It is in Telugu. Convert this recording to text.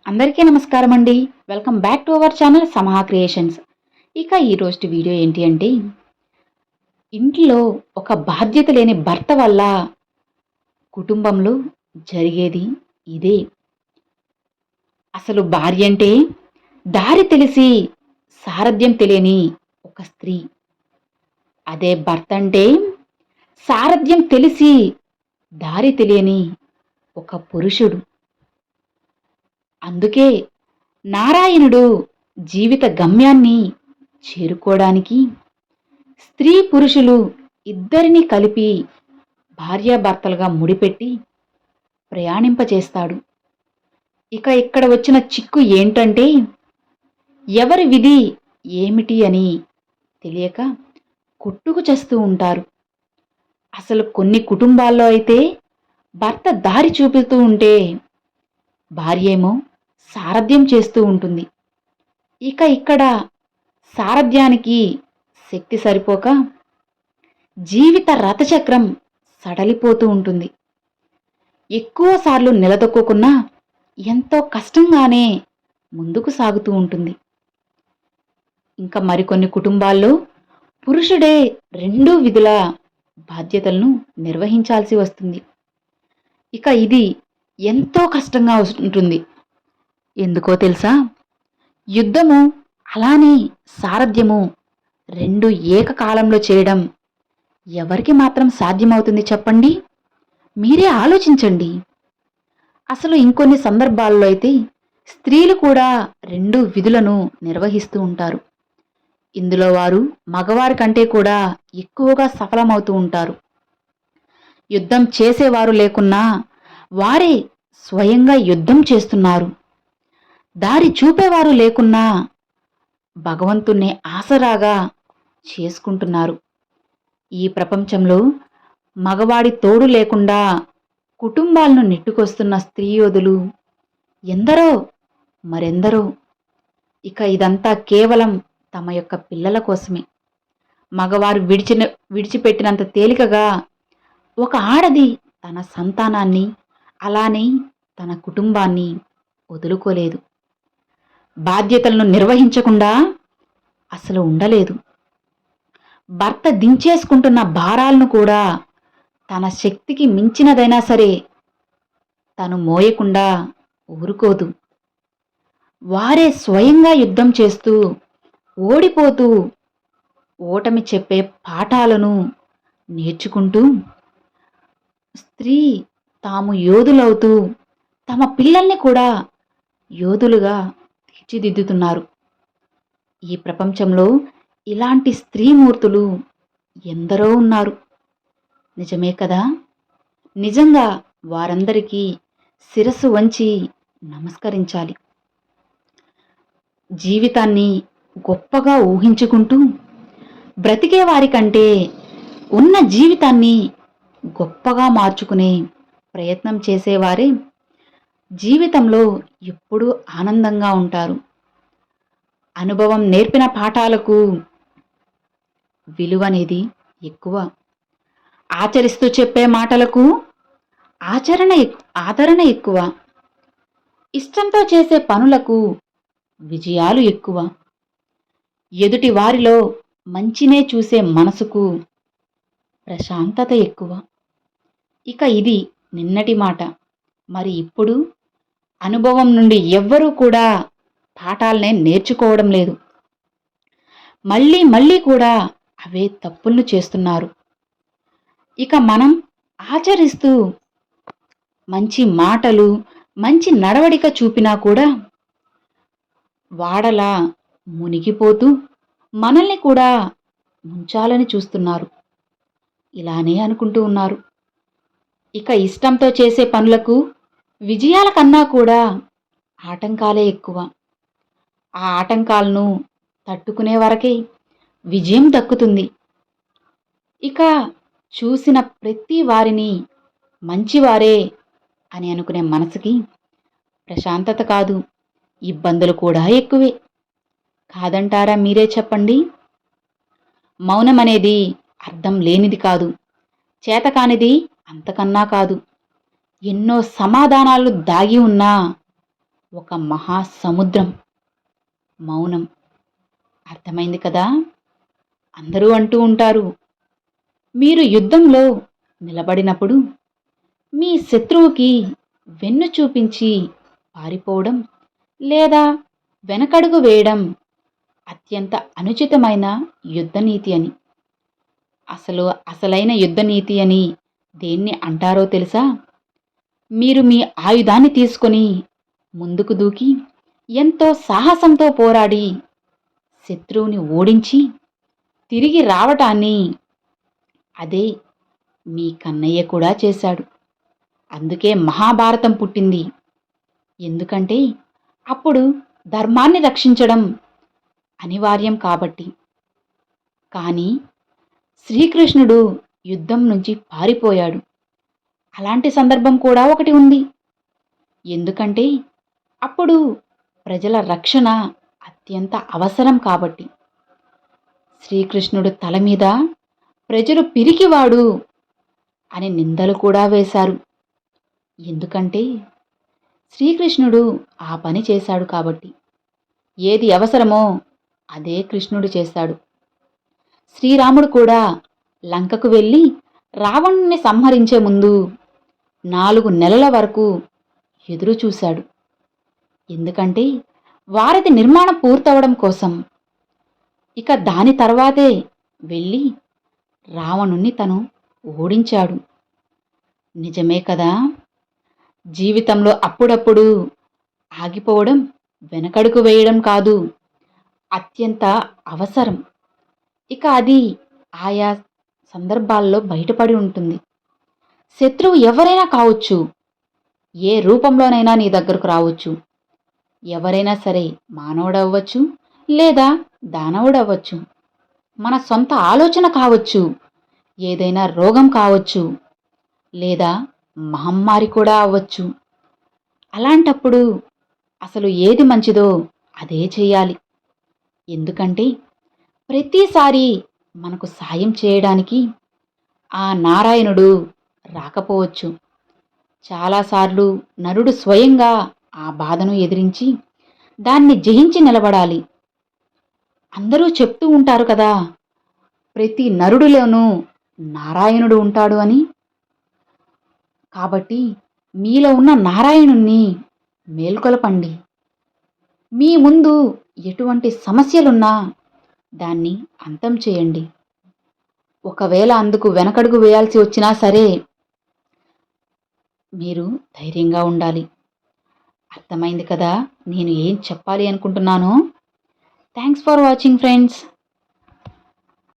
అందరికీ నమస్కారం అండి. Welcome back to our channel Samaha creations. ఇక ఈరోజు వీడియో ఏంటి అంటే, ఇంట్లో ఒక బాధ్యత లేని భర్త వల్ల కుటుంబంలో జరిగేది ఇదే. అసలు భార్య అంటే దారి తెలిసి సారథ్యం తెలియని ఒక స్త్రీ. అదే భర్త అంటే సారథ్యం తెలిసి దారి తెలియని ఒక పురుషుడు. అందుకే నారాయణుడు జీవిత గమ్యాన్ని చేరుకోవడానికి స్త్రీ పురుషులు ఇద్దరిని కలిపి భార్యాభర్తలుగా ముడిపెట్టి ప్రయాణింపచేస్తాడు. ఇక ఇక్కడ వచ్చిన చిక్కు ఏంటంటే, ఎవరి విధి ఏమిటి అని తెలియక కొట్టుకు చేస్తూ ఉంటారు. అసలు కొన్ని కుటుంబాల్లో అయితే భర్త దారి చూపుతూ ఉంటే భార్య ఏమో సారథ్యం చేస్తూ ఉంటుంది. ఇక ఇక్కడ సారథ్యానికి శక్తి సరిపోక జీవిత రథచక్రం సడలిపోతూ ఉంటుంది. ఎక్కువసార్లు నిలదొక్కున్నా ఎంతో కష్టంగానే ముందుకు సాగుతూ ఉంటుంది. ఇంకా మరికొన్ని కుటుంబాల్లో పురుషుడే రెండూ విధుల బాధ్యతలను నిర్వహించాల్సి వస్తుంది. ఇక ఇది ఎంతో కష్టంగా ఉంటుంది. ఎందుకో తెలుసా? యుద్ధము అలానే సారథ్యము రెండు ఏకకాలంలో చేయడం ఎవరికి మాత్రం సాధ్యమవుతుంది చెప్పండి? మీరే ఆలోచించండి. అసలు ఇంకొన్ని సందర్భాల్లో అయితే స్త్రీలు కూడా రెండు విధులను నిర్వహిస్తూ ఉంటారు. ఇందులో వారు మగవారి కంటే కూడా ఎక్కువగా సఫలమవుతూ ఉంటారు. యుద్ధం చేసేవారు లేకున్నా వారే స్వయంగా యుద్ధం చేస్తున్నారు. దారి చూపేవారు లేకున్నా భగవంతుణ్ణి ఆసరాగా చేసుకుంటున్నారు. ఈ ప్రపంచంలో మగవాడి తోడు లేకుండా కుటుంబాలను నెట్టుకొస్తున్న స్త్రీ యోధులు ఎందరో మరెందరో. ఇక ఇదంతా కేవలం తమ యొక్క పిల్లల కోసమే. మగవారు విడిచిపెట్టినంత తేలికగా ఒక ఆడది తన సంతానాన్ని అలానే తన కుటుంబాన్ని వదులుకోలేదు. బాధ్యతలను నిర్వహించకుండా అసలు ఉండలేదు. భర్త దించేసుకుంటున్న భారాలను కూడా తన శక్తికి మించినదైనా సరే తను మోయకుండా ఊరుకోదు. వారే స్వయంగా యుద్ధం చేస్తూ ఓడిపోతూ ఓటమి చెప్పే పాఠాలను నేర్చుకుంటూ స్త్రీ తాము యోధులవుతూ తమ పిల్లల్ని కూడా యోధులుగా తీర్చిదిద్దుతున్నారు. ఈ ప్రపంచంలో ఇలాంటి స్త్రీమూర్తులు ఎందరో ఉన్నారు. నిజమే కదా? నిజంగా వారందరికీ శిరస్సు వంచి నమస్కరించాలి. జీవితాన్ని గొప్పగా ఊహించుకుంటూ బ్రతికే వారికంటే ఉన్న జీవితాన్ని గొప్పగా మార్చుకునే ప్రయత్నం చేసేవారే జీవితంలో ఎప్పుడూ ఆనందంగా ఉంటారు. అనుభవం నేర్పిన పాఠాలకు విలువనేది ఎక్కువ. ఆచరిస్తూ చెప్పే మాటలకు ఆదరణ ఎక్కువ. ఇష్టంతో చేసే పనులకు విజయాలు ఎక్కువ. ఎదుటి వారిలో మంచినే చూసే మనసుకు ప్రశాంతత ఎక్కువ. ఇక ఇది నిన్నటి మాట. మరి ఇప్పుడు అనుభవం నుండి ఎవ్వరూ కూడా పాఠాలనే నేర్చుకోవడం లేదు. మళ్ళీ మళ్ళీ కూడా అవే తప్పులను చేస్తున్నారు. ఇక మనం ఆచరిస్తూ మంచి మాటలు మంచి నడవడిక చూపినా కూడా వాడలా మునిగిపోతూ మనల్ని కూడా ముంచాలని చూస్తున్నారు. ఇలానే అనుకుంటూ ఉన్నారు. ఇక ఇష్టంతో చేసే పనులకు విజయాల కన్నా కూడా ఆటంకాలే ఎక్కువ. ఆ ఆటంకాలను తట్టుకునే వరకే విజయం దక్కుతుంది. ఇక చూసిన ప్రతి వారిని మంచివారే అని అనుకునే మనసుకి ప్రశాంతత కాదు, ఇబ్బందులు కూడా ఎక్కువే. కాదంటారా? మీరే చెప్పండి. మౌనం అనేది అర్థం లేనిది కాదు, చేతకానిది అంతకన్నా కాదు. ఎన్నో సమాధానాలు దాగి ఉన్నా ఒక మహాసముద్రం. మౌనం. అర్థమైంది కదా? అందరూ అంటూ ఉంటారు, మీరు యుద్ధంలో నిలబడినప్పుడు మీ శత్రువుకి వెన్ను చూపించి పారిపోవడం లేదా వెనకడుగు వేయడం అత్యంత అనుచితమైన యుద్ధనీతి అని. అసలైన యుద్ధనీతి అని దేన్ని అంటారో తెలుసా? మీరు మీ ఆయుధాన్ని తీసుకొని ముందుకు దూకి ఎంతో సాహసంతో పోరాడి శత్రువుని ఓడించి తిరిగి రావటాన్ని. అదే మీ కన్నయ్య కూడా చేశాడు. అందుకే మహాభారతం పుట్టింది. ఎందుకంటే అప్పుడు ధర్మాన్ని రక్షించడం అనివార్యం కాబట్టి. కానీ శ్రీకృష్ణుడు యుద్ధం నుంచి పారిపోయాడు. అలాంటి సందర్భం కూడా ఒకటి ఉంది. ఎందుకంటే అప్పుడు ప్రజల రక్షణ అత్యంత అవసరం కాబట్టి. శ్రీకృష్ణుడు తల మీద ప్రజలు పిరికివాడు అని నిందలు కూడా వేశారు. ఎందుకంటే శ్రీకృష్ణుడు ఆ పని చేశాడు కాబట్టి. ఏది అవసరమో అదే కృష్ణుడు చేశాడు. శ్రీరాముడు కూడా లంకకు వెళ్ళి రావణుణ్ణి సంహరించే ముందు 4 నెలల వరకు ఎదురు చూశాడు. ఎందుకంటే వారధి నిర్మాణం పూర్తవడం కోసం. ఇక దాని తర్వాతే వెళ్ళి రావణుణ్ణి తను ఓడించాడు. నిజమే కదా? జీవితంలో అప్పుడప్పుడు ఆగిపోవడం వెనకడుగు వేయడం కాదు, అత్యంత అవసరం. ఇక అది ఆయా సందర్భాల్లో బయటపడి ఉంటుంది. శత్రువు ఎవరైనా కావచ్చు, ఏ రూపంలోనైనా నీ దగ్గరకు రావచ్చు. ఎవరైనా సరే, మానవుడవ్వచ్చు లేదా దానవుడవ్వచ్చు. మన సొంత ఆలోచన కావచ్చు, ఏదైనా రోగం కావచ్చు లేదా మహమ్మారి కూడా అవ్వచ్చు. అలాంటప్పుడు అసలు ఏది మంచిదో అదే చేయాలి. ఎందుకంటే ప్రతిసారి మనకు సాయం చేయడానికి ఆ నారాయణుడు రాకపోవచ్చు. చాలాసార్లు నరుడు స్వయంగా ఆ బాధను ఎదిరించి దాన్ని జయించి నిలబడాలి. అందరూ చెప్తూ ఉంటారు కదా, ప్రతి నరుడిలోనూ నారాయణుడు ఉంటాడు అని. కాబట్టి మీలో ఉన్న నారాయణుణ్ణి మేల్కొలపండి. మీ ముందు ఎటువంటి సమస్యలున్నా దాన్ని అంతం చేయండి. ఒకవేళ అందుకు వెనకడుగు వేయాల్సి వచ్చినా సరే మీరు ధైర్యంగా ఉండాలి. అర్థమైంది కదా నేను ఏం చెప్పాలి అనుకుంటున్నానో? Thanks for watching friends.